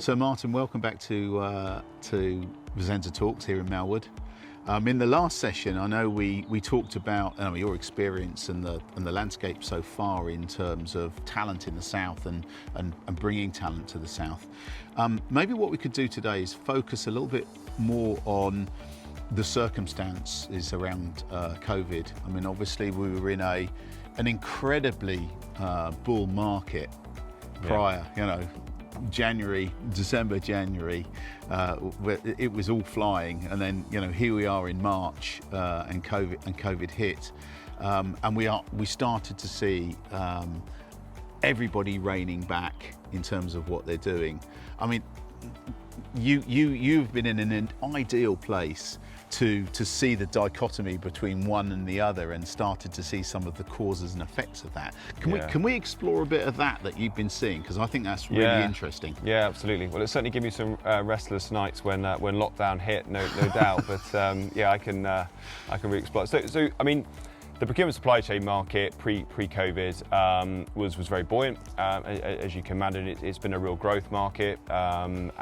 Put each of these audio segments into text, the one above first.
So Martin, welcome back to Vissensa Talks here in Malwood. In the last session, I know we talked about your experience and the landscape so far in terms of talent in the south and bringing talent to the south. Maybe what we could do today is focus a little bit more on the circumstances around COVID. I mean, obviously we were in an incredibly bull market prior, December, January, where it was all flying, and then here we are in March, and COVID hit, and we started to see everybody reining back in terms of what they're doing. I mean, you've been in an ideal place to see the dichotomy between one and the other, and started to see some of the causes and effects of that. Can we explore a bit of that you've been seeing? Because I think that's really interesting. Yeah, absolutely. Well, it certainly gave me some restless nights when lockdown hit, no doubt. But I can really explore. So I mean, the procurement supply chain market pre-COVID was very buoyant. As you can imagine, it's been a real growth market. And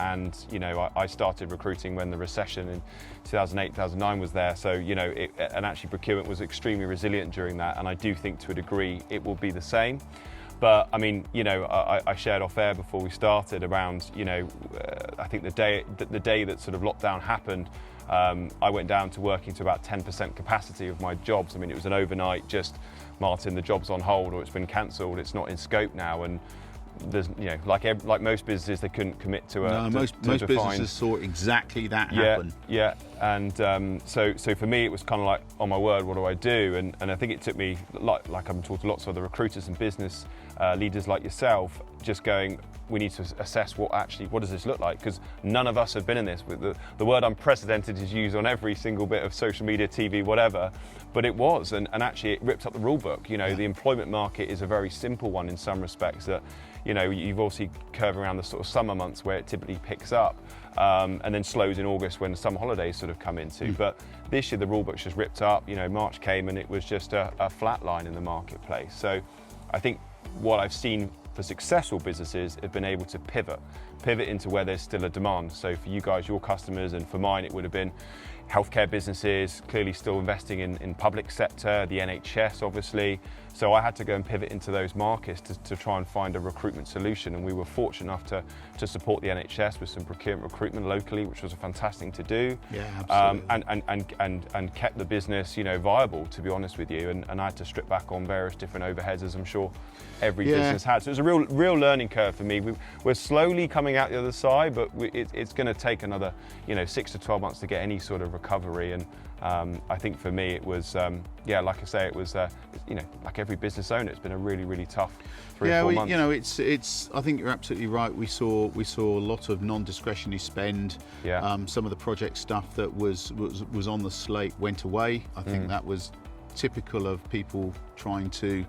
I started recruiting when the recession in 2008, 2009 was there. So and actually procurement was extremely resilient during that. And I do think to a degree it will be the same. But I mean, I shared off air before we started around, I think the day that sort of lockdown happened, I went down to working to about 10% capacity of my jobs. I mean, it was an overnight, just Martin, the job's on hold or it's been cancelled, it's not in scope now. And there's, like most businesses, they couldn't commit to a. Most businesses saw exactly that happen. Yeah. And so for me, it was kind of like, oh my word, what do I do? And I think it took me, like I'm talking to lots of other recruiters and business leaders like yourself, just going, we need to assess what does this look like? Because none of us have been in this. The word unprecedented is used on every single bit of social media, TV, whatever, but it was, and actually it ripped up the rule book. The employment market is a very simple one in some respects, that you've obviously curved around the sort of summer months where it typically picks up, and then slows in August when the summer holidays sort of come into. But this year the rule book's just ripped up. March came and it was just a flat line in the marketplace. So I think what I've seen for successful businesses have been able to pivot into where there's still a demand. So for you guys, your customers, and for mine, it would have been healthcare businesses, clearly still investing in public sector, the NHS obviously. So I had to go and pivot into those markets to try and find a recruitment solution, and we were fortunate enough to support the NHS with some procurement recruitment locally, which was a fantastic thing to do. Yeah, absolutely. And kept the business, viable, to be honest with you. And I had to strip back on various different overheads, as I'm sure every business had. So it was a real learning curve for me. We're slowly coming out the other side, but it's going to take another 6 to 12 months to get any sort of recovery. And I think for me it was like I say, it was like every business owner, it's been a really tough 3 or 4 months. It's I think you're absolutely right. We saw a lot of non-discretionary spend. Some of the project stuff that was on the slate went away. I think that was typical of people trying to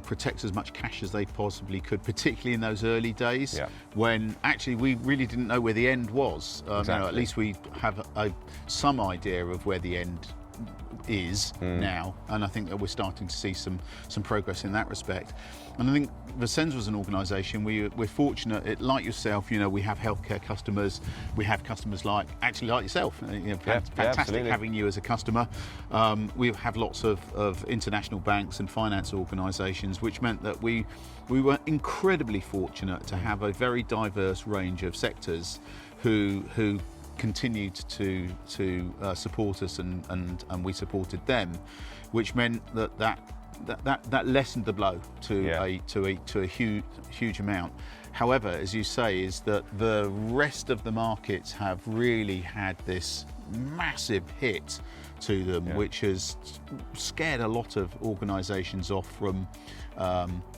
protect as much cash as they possibly could, particularly in those early days when actually we really didn't know where the end was. At least we have some idea of where the end is now, and I think that we're starting to see some progress in that respect. And I think Vissensa as an organisation, we're fortunate, like yourself, we have healthcare customers, we have customers like yourself, fantastic having you as a customer. We have lots of international banks and finance organisations, which meant that we were incredibly fortunate to have a very diverse range of sectors who continued to support us, and we supported them, which meant that lessened the blow to a huge amount. However, as you say, is that the rest of the markets have really had this massive hit to them, which has scared a lot of organisations off from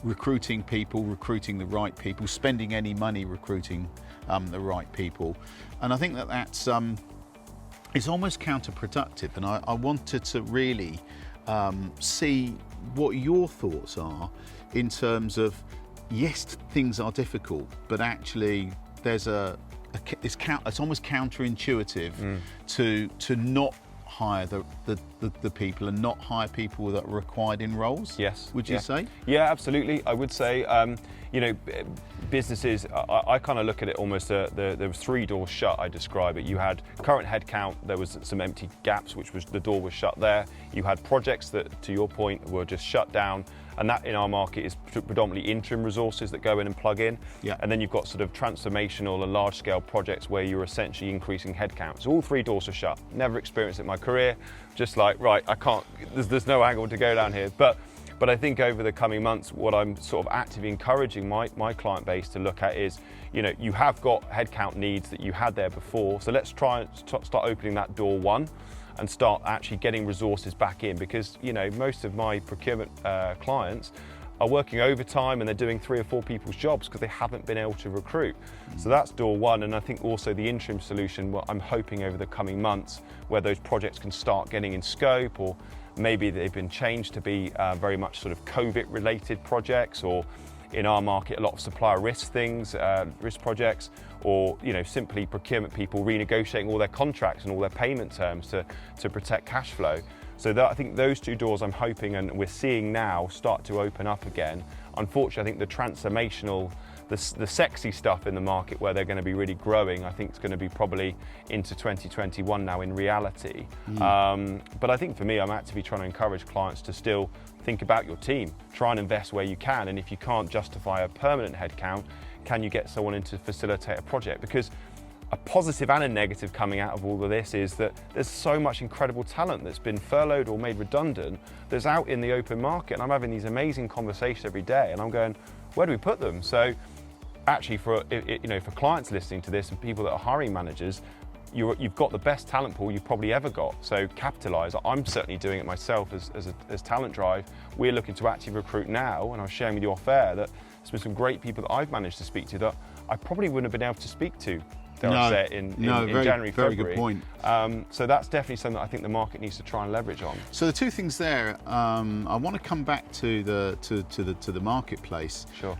recruiting the right people, spending any money recruiting the right people. And I think that's it's almost counterproductive. And I wanted to really see what your thoughts are in terms of, yes, things are difficult, but actually there's it's almost counterintuitive to not hire the people and not hire people that are required in roles? Yes. Would you say? Yeah, absolutely. I would say, businesses, I kind of look at it almost, there was 3 doors shut, I describe it. You had current headcount, there was some empty gaps, which was the door was shut there. You had projects that, to your point, were just shut down. And that in our market is predominantly interim resources that go in and plug in. Yeah. And then you've got sort of transformational and large scale projects where you're essentially increasing headcount. So all 3 doors are shut. Never experienced it in my career. Just like, right, I can't, there's no angle to go down here. But I think over the coming months, what I'm sort of actively encouraging my client base to look at is, you have got headcount needs that you had there before. So let's try and start opening that door 1. And start actually getting resources back in, because most of my procurement clients are working overtime and they're doing 3 or 4 people's jobs because they haven't been able to recruit. So that's door 1, and I think also the interim solution, what I'm hoping over the coming months, where those projects can start getting in scope, or maybe they've been changed to be very much sort of COVID related projects, or in our market a lot of supplier risk things, risk projects, or simply procurement people renegotiating all their contracts and all their payment terms to protect cash flow. So I think those 2 doors I'm hoping, and we're seeing now, start to open up again. Unfortunately, I think the transformational, the sexy stuff in the market where they're going to be really growing, I think it's going to be probably into 2021 now in reality. But I think for me, I'm actively trying to encourage clients to still think about your team, try and invest where you can, and if you can't justify a permanent headcount, can you get someone in to facilitate a project? Because a positive and a negative coming out of all of this is that there's so much incredible talent that's been furloughed or made redundant that's out in the open market, and I'm having these amazing conversations every day, and I'm going, where do we put them? So actually for clients listening to this and people that are hiring managers, you've got the best talent pool you've probably ever got, so capitalise. I'm certainly doing it myself as Talent Drive. We're looking to actively recruit now, and I was sharing with you off air that there's been some great people that I've managed to speak to that I probably wouldn't have been able to speak to in January, February. Very good point. So that's definitely something that I think the market needs to try and leverage on. So the 2 things there, I want to come back to the marketplace. Sure.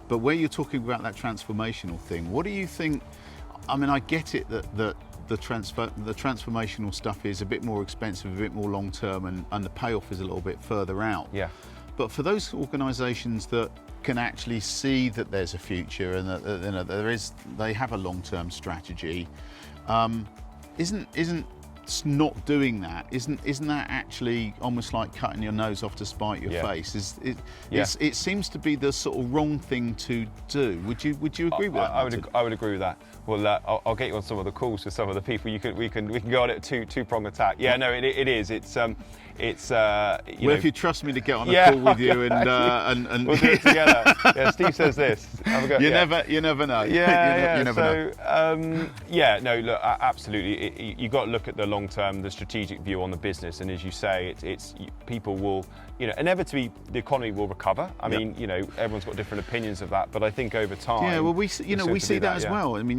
But where you're talking about that transformational thing, what do you think? I mean, I get it that the transformational stuff is a bit more expensive, a bit more long term, and the payoff is a little bit further out. Yeah. But for those organisations that can actually see that there's a future and that they have a long-term strategy, isn't not doing that, isn't that actually almost like cutting your nose off to spite your face? It seems to be the sort of wrong thing to do. Would you agree with that? I would agree with that. Well, I'll get you on some of the calls with some of the people. We can go at it a two-prong attack. Yeah, no, it is. If you trust me to get on a call with you and we'll do it together. Yeah, Steve says this. Have a go. You never know. Yeah, you never know. Look, absolutely. You got to look at the long term, the strategic view on the business, and as you say, it's people will, inevitably the economy will recover. I mean, everyone's got different opinions of that, but I think over time. Yeah, well, we see that as well. I mean,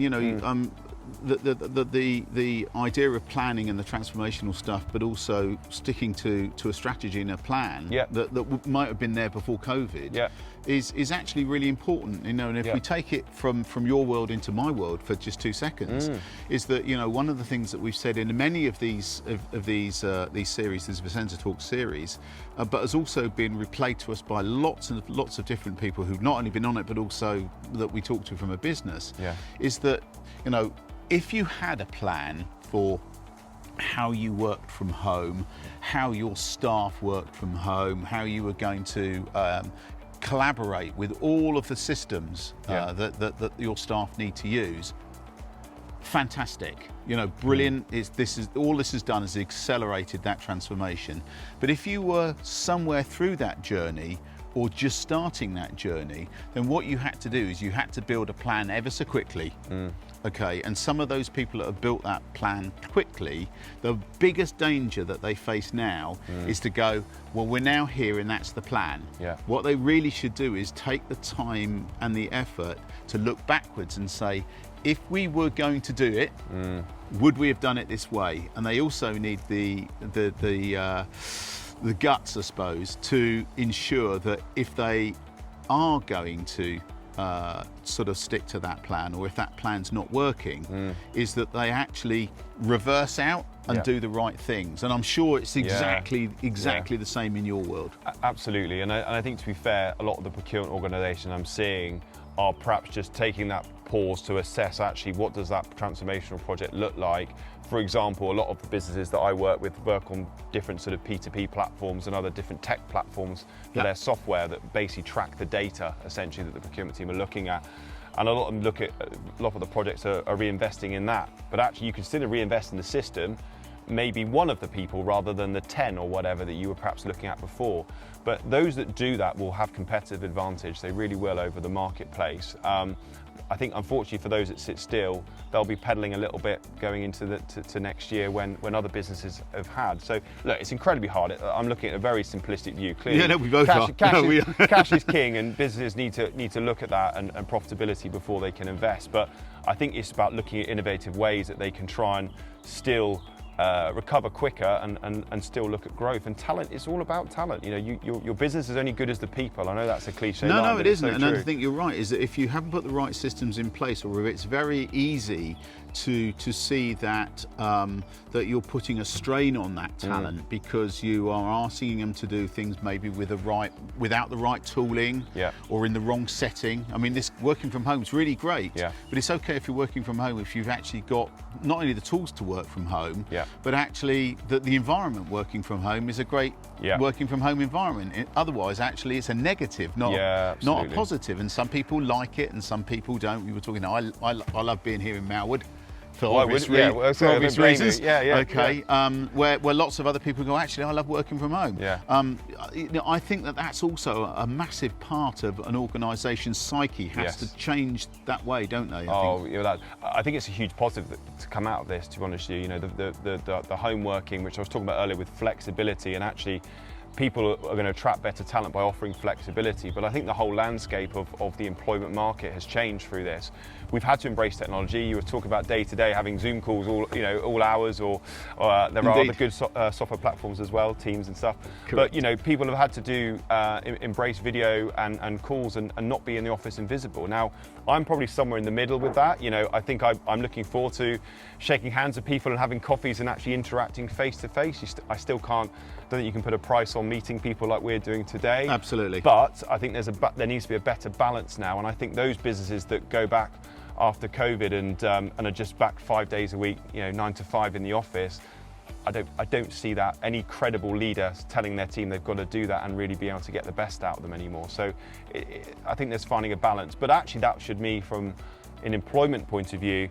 the idea of planning and the transformational stuff, but also sticking to a strategy and a plan that might have been there before COVID is actually really important. And if we take it from your world into my world for just 2 seconds, is that one of the things that we've said in many of these series, this Vissensa Talks series, but has also been replayed to us by lots of different people who've not only been on it but also that we talk to from a business, is that if you had a plan for how you worked from home, how your staff worked from home, how you were going to collaborate with all of the systems that your staff need to use, fantastic. Brilliant. All this has done is accelerated that transformation. But if you were somewhere through that journey or just starting that journey, then what you had to do is you had to build a plan ever so quickly. Okay, and some of those people that have built that plan quickly, the biggest danger that they face now is to go, well, we're now here and that's the plan. What they really should do is take the time and the effort to look backwards and say, if we were going to do it, would we have done it this way? And they also need the guts, I suppose, to ensure that if they are going to sort of stick to that plan, or if that plan's not working, is that they actually reverse out and do the right things. And I'm sure it's exactly the same in your world. Absolutely, and I think, to be fair, a lot of the procurement organisations I'm seeing are perhaps just taking that pause to assess actually what does that transformational project look like. For example, a lot of the businesses that I work with work on different sort of P2P platforms and other different tech platforms for their software that basically track the data essentially that the procurement team are looking at. And a lot of them look at, a lot of the projects are reinvesting in that. But actually you consider reinvesting in the system, maybe one of the people rather than the 10 or whatever that you were perhaps looking at before. But those that do that will have competitive advantage. They really will over the marketplace. I think, unfortunately, for those that sit still, they'll be pedaling a little bit going into to next year when other businesses have had. So, look, it's incredibly hard. I'm looking at a very simplistic view. Clearly, yeah, no, we both are. Cash is king, and businesses need to look at that and profitability before they can invest. But I think it's about looking at innovative ways that they can try and still recover quicker and still look at growth. And talent, it's all about talent. You know, your business is only good as the people. I know that's a cliche line, no, it isn't. So and true. I think you're right, is that if you haven't put the right systems in place, or if it's very easy to see that that you're putting a strain on that talent because you are asking them to do things maybe without the right tooling, or in the wrong setting. I mean, this working from home is really great, but it's okay if you're working from home if you've actually got not only the tools to work from home, but actually the environment working from home is a great working from home environment. Otherwise, actually, it's a negative, not a positive. And some people like it and some people don't. We were talking, I love being here in Malwood. For obvious reasons. Okay. Where lots of other people go, actually, I love working from home. You know, I think that's also a massive part of an organisation's psyche has to change that way, don't they? I think it's a huge positive to come out of this, to be honest with you. You know, the home working, which I was talking about earlier with flexibility, and actually people are going to attract better talent by offering flexibility. But I think the whole landscape of the employment market has changed through this. We've had to embrace technology. You were talking about day to day having Zoom calls all hours, or there are other good software platforms as well, Teams and stuff. Correct. But people have had to embrace video and calls and not be in the office invisible. Now, I'm probably somewhere in the middle with that. I think I'm looking forward to shaking hands with people and having coffees and actually interacting face to face. I still can't. I don't think you can put a price on meeting people like we're doing today. Absolutely. But I think there needs to be a better balance now, and I think those businesses that go back after COVID and are just back 5 days a week, 9 to 5 in the office, I don't see that any credible leader telling their team they've got to do that and really be able to get the best out of them anymore. So I think there's finding a balance, but actually that should mean, from an employment point of view,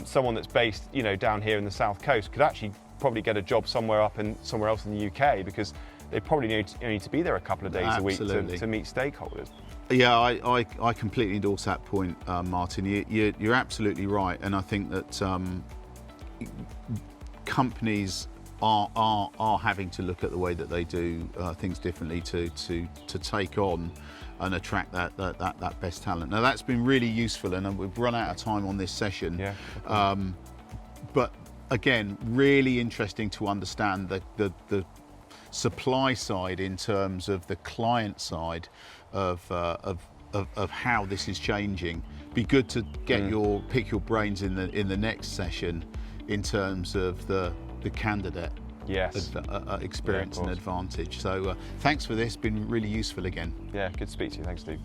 someone that's based down here in the South Coast could actually probably get a job somewhere else in the UK, because they probably need to be there a couple of days a week to meet stakeholders. Yeah, I completely endorse that point, Martin. You're absolutely right, and I think that companies are having to look at the way that they do things differently to take on and attract that best talent. Now, that's been really useful, and we've run out of time on this session. Yeah. But again, really interesting to understand the supply side in terms of the client side of how this is changing. Be good to get pick your brains in the next session in terms of the candidate experience and advantage. So thanks for this. Been really useful again. Yeah, good to speak to you. Thanks, Steve.